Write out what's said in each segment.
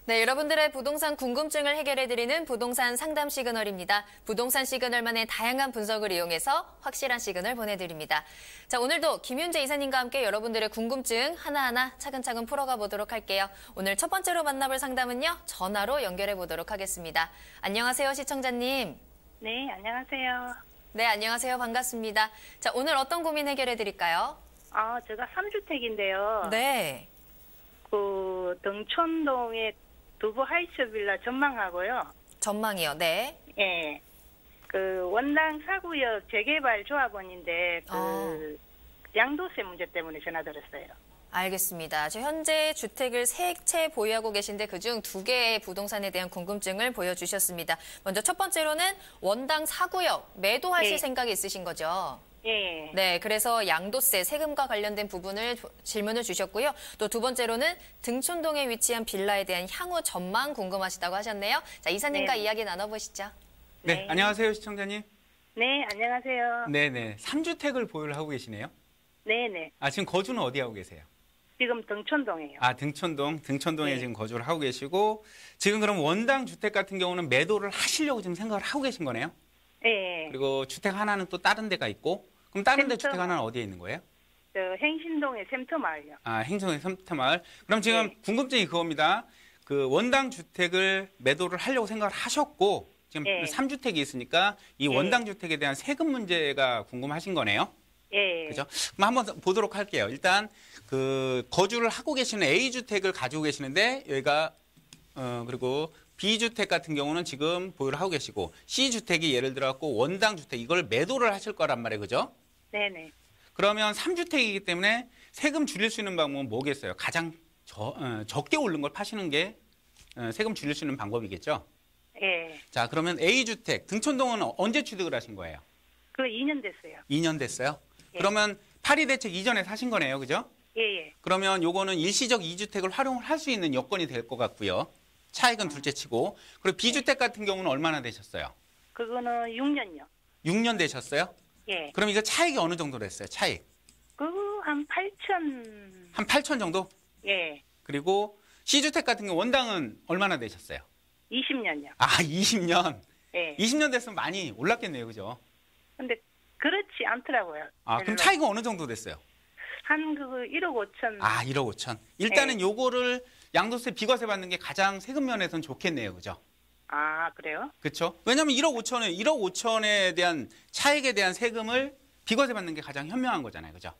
네, 여러분들의 부동산 궁금증을 해결해드리는 부동산 상담 시그널입니다. 부동산 시그널만의 다양한 분석을 이용해서 확실한 시그널 보내드립니다. 자, 오늘도 김윤재 이사님과 함께 여러분들의 궁금증 하나하나 차근차근 풀어가 보도록 할게요. 오늘 첫 번째로 만나볼 상담은요, 전화로 연결해 보도록 하겠습니다. 안녕하세요, 시청자님. 네, 안녕하세요. 네, 안녕하세요. 반갑습니다. 자, 오늘 어떤 고민 해결해드릴까요? 제가 3주택인데요. 네. 등촌동에 두부 하이츠 빌라 전망하고요. 전망이요. 네. 예. 원당 4구역 재개발 조합원인데, 양도세 문제 때문에 전화드렸어요. 알겠습니다. 현재 주택을 3채 보유하고 계신데 그중 2개의 부동산에 대한 궁금증을 보여주셨습니다. 먼저 첫 번째로는 원당 4구역 매도하실 네. 생각이 있으신 거죠? 예. 네, 그래서 양도세, 세금과 관련된 부분을 질문을 주셨고요. 또 두 번째로는 등촌동에 위치한 빌라에 대한 향후 전망 궁금하시다고 하셨네요. 자, 이사님과 네. 이야기 나눠보시죠. 네, 네. 안녕하세요, 시청자님. 네, 안녕하세요. 네네, 3주택을 보유를 하고 계시네요. 네네. 지금 거주는 어디 하고 계세요? 지금 등촌동이에요. 등촌동에 네. 지금 거주를 하고 계시고, 지금 그럼 원당 주택 같은 경우는 매도를 하시려고 지금 생각을 하고 계신 거네요? 예. 그리고 주택 하나는 또 다른 데가 있고, 그럼 다른 데 샘터. 주택 하나는 어디에 있는 거예요? 행신동의 샘터마을요. 행성의 섬터마을. 그럼 지금 네. 궁금증이 그겁니다. 원당 주택을 매도를 하려고 생각을 하셨고, 지금 네. 3주택이 있으니까 이 네. 원당 주택에 대한 세금 문제가 궁금하신 거네요? 예. 그죠? 그럼 한번 보도록 할게요. 일단 거주를 하고 계시는 A주택을 가지고 계시는데 여기가 그리고 B주택 같은 경우는 지금 보유를 하고 계시고 C주택이 예를 들어 갖고 원당 주택 이걸 매도를 하실 거란 말이에요. 그죠? 네네. 그러면 3주택이기 때문에 세금 줄일 수 있는 방법은 뭐겠어요? 가장 적게 오른 걸 파시는 게 세금 줄일 수 있는 방법이겠죠? 예. 자, 그러면 A주택 등촌동은 언제 취득을 하신 거예요? 2년 됐어요. 2년 됐어요? 예. 그러면 파리 대책 이전에 사신 거네요. 그죠? 예. 그러면 요거는 일시적 2주택을 활용을 할 수 있는 여건이 될 것 같고요. 차익은 둘째 치고. 그리고 B주택 같은 경우는 얼마나 되셨어요? 그거는 6년요. 6년 되셨어요? 예. 그럼 이거 차익이 어느 정도 됐어요? 차익. 한 8천. 한 8천 정도? 예. 그리고 C주택 같은 경우 원당은 얼마나 되셨어요? 20년요. 20년. 예. 20년 됐으면 많이 올랐겠네요. 그죠? 근데 그렇지 않더라고요. 그럼 별로. 차익은 어느 정도 됐어요? 한 1억 5천. 1억 5천. 일단은 네. 요거를 양도세 비과세 받는 게 가장 세금 면에서는 좋겠네요. 그죠? 그래요? 그렇죠? 왜냐하면 1억 5천에 대한 차익에 대한 세금을 비과세 받는 게 가장 현명한 거잖아요. 그죠?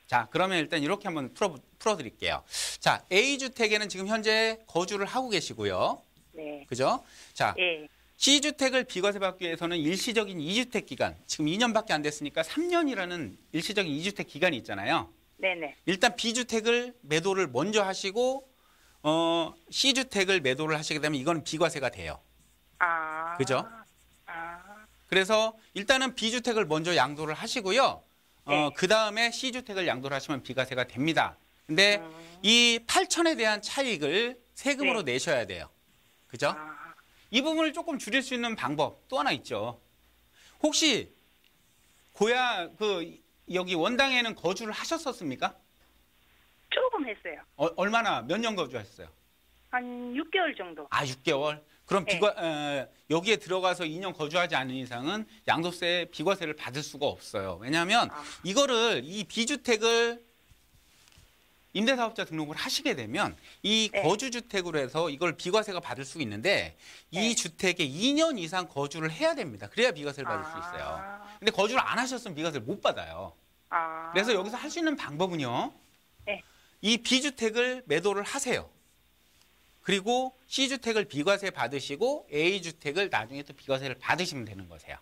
자, 그러면 일단 이렇게 한번 풀어드릴게요. 자, A주택에는 지금 현재 거주를 하고 계시고요. 네. 그죠? 자, 예. C주택을 비과세 받기 위해서는 일시적인 2주택 기간, 지금 2년밖에 안 됐으니까 3년이라는 일시적인 2주택 기간이 있잖아요. 네네. 일단 B주택을 매도를 먼저 하시고 C주택을 매도를 하시게 되면 이건 비과세가 돼요. 그죠? 그래서 일단은 B주택을 먼저 양도를 하시고요. 네. 그 다음에 C주택을 양도를 하시면 비과세가 됩니다. 근데 이 8천에 대한 차익을 세금으로 네. 내셔야 돼요. 그죠? 이 부분을 조금 줄일 수 있는 방법 또 하나 있죠. 혹시 여기 원당에는 거주를 하셨었습니까? 조금 했어요. 얼마나 몇 년 거주하셨어요? 한 6개월 정도. 6개월. 그럼 네. 여기에 들어가서 2년 거주하지 않은 이상은 양도세 비과세를 받을 수가 없어요. 왜냐하면 이 B주택을 임대사업자 등록을 하시게 되면 이 네. 거주주택으로 해서 이걸 비과세가 받을 수 있는데 네. 이 주택에 2년 이상 거주를 해야 됩니다. 그래야 비과세를 받을 수 있어요. 근데 거주를 안 하셨으면 비과세를 못 받아요. 그래서 여기서 할 수 있는 방법은요. 네. 이 B주택을 매도를 하세요. 그리고 C주택을 비과세 받으시고 A주택을 나중에 또 비과세를 받으시면 되는 거세요.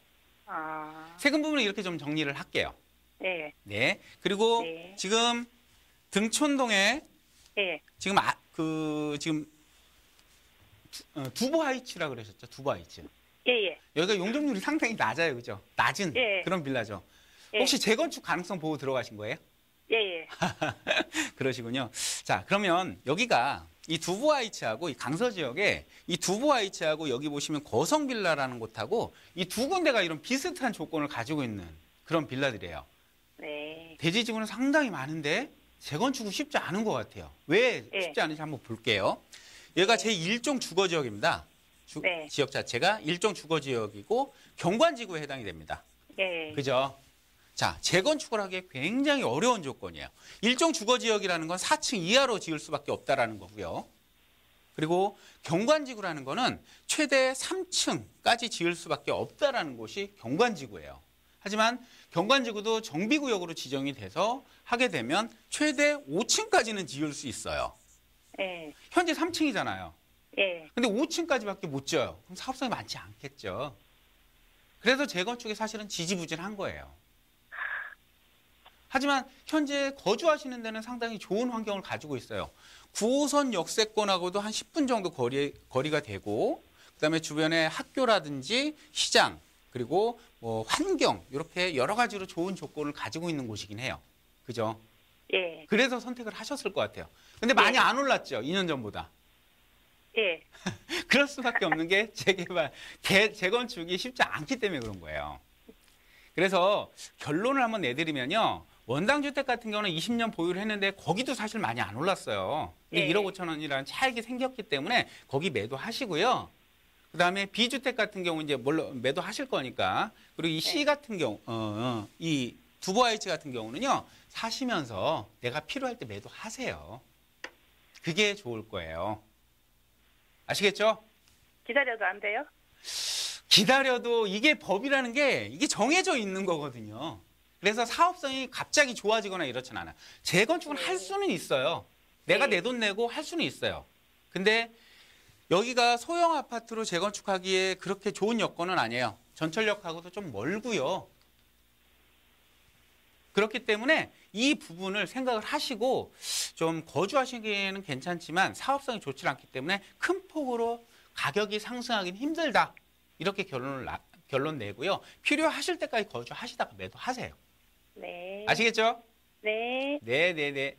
세금 부분은 이렇게 좀 정리를 할게요. 네. 네. 그리고 네. 지금 등촌동에 예. 지금 두부 하이츠라 그러셨죠? 두부 하이츠. 예. 여기가 용적률이 상당히 낮아요. 그죠? 낮은 예. 그런 빌라죠. 예. 혹시 재건축 가능성 보고 들어가신 거예요? 예. 그러시군요. 자, 그러면 여기가 이 두부 하이츠하고 이 강서 지역에 이 두부 하이츠하고 여기 보시면 거성 빌라라는 곳하고 이 두 군데가 이런 비슷한 조건을 가지고 있는 그런 빌라들이에요. 네. 대지 지구는 상당히 많은데 재건축은 쉽지 않은 것 같아요. 왜 예. 쉽지 않은지 한번 볼게요. 얘가 제1종 주거지역입니다. 네. 지역 자체가 1종 주거지역이고 경관지구에 해당이 됩니다. 예. 그죠? 자, 재건축을 하기 굉장히 어려운 조건이에요. 1종 주거지역이라는 건 4층 이하로 지을 수밖에 없다라는 거고요. 그리고 경관지구라는 거는 최대 3층까지 지을 수밖에 없다라는 곳이 경관지구예요. 하지만 경관지구도 정비구역으로 지정이 돼서 하게 되면 최대 5층까지는 지을 수 있어요. 예. 현재 3층이잖아요. 예. 근데 5층까지밖에 못 지어요. 그럼 사업성이 많지 않겠죠. 그래서 재건축이 사실은 지지부진한 거예요. 하지만 현재 거주하시는 데는 상당히 좋은 환경을 가지고 있어요. 9호선 역세권하고도 한 10분 정도 거리가 되고, 그다음에 주변에 학교라든지 시장, 그리고 뭐 환경, 이렇게 여러 가지로 좋은 조건을 가지고 있는 곳이긴 해요. 그죠? 예. 그래서 선택을 하셨을 것 같아요. 근데 많이 안 올랐죠, 2년 전보다. 예. 그럴 수밖에 없는 게 재건축이 쉽지 않기 때문에 그런 거예요. 그래서 결론을 한번 내드리면요. 원당 주택 같은 경우는 20년 보유를 했는데 거기도 사실 많이 안 올랐어요. 근데 예. 1억 5천 원이라는 차익이 생겼기 때문에 거기 매도하시고요. 그다음에 B주택 같은 경우 이제 물론 매도하실 거니까, 그리고 이 C 같은 경우 이 두보아이츠 같은 경우는요. 사시면서 내가 필요할 때 매도하세요. 그게 좋을 거예요. 아시겠죠? 기다려도 안 돼요? 기다려도 이게 법이라는 게 이게 정해져 있는 거거든요. 그래서 사업성이 갑자기 좋아지거나 이렇진 않아요. 재건축은 할 수는 있어요. 내가 내 돈 내고 할 수는 있어요. 근데 여기가 소형 아파트로 재건축하기에 그렇게 좋은 여건은 아니에요. 전철역하고도 좀 멀고요. 그렇기 때문에 이 부분을 생각을 하시고 좀 거주하시기에는 괜찮지만 사업성이 좋지 않기 때문에 큰 폭으로 가격이 상승하기는 힘들다. 이렇게 결론 내고요. 필요하실 때까지 거주하시다가 매도하세요. 네. 아시겠죠? 네. 네네네.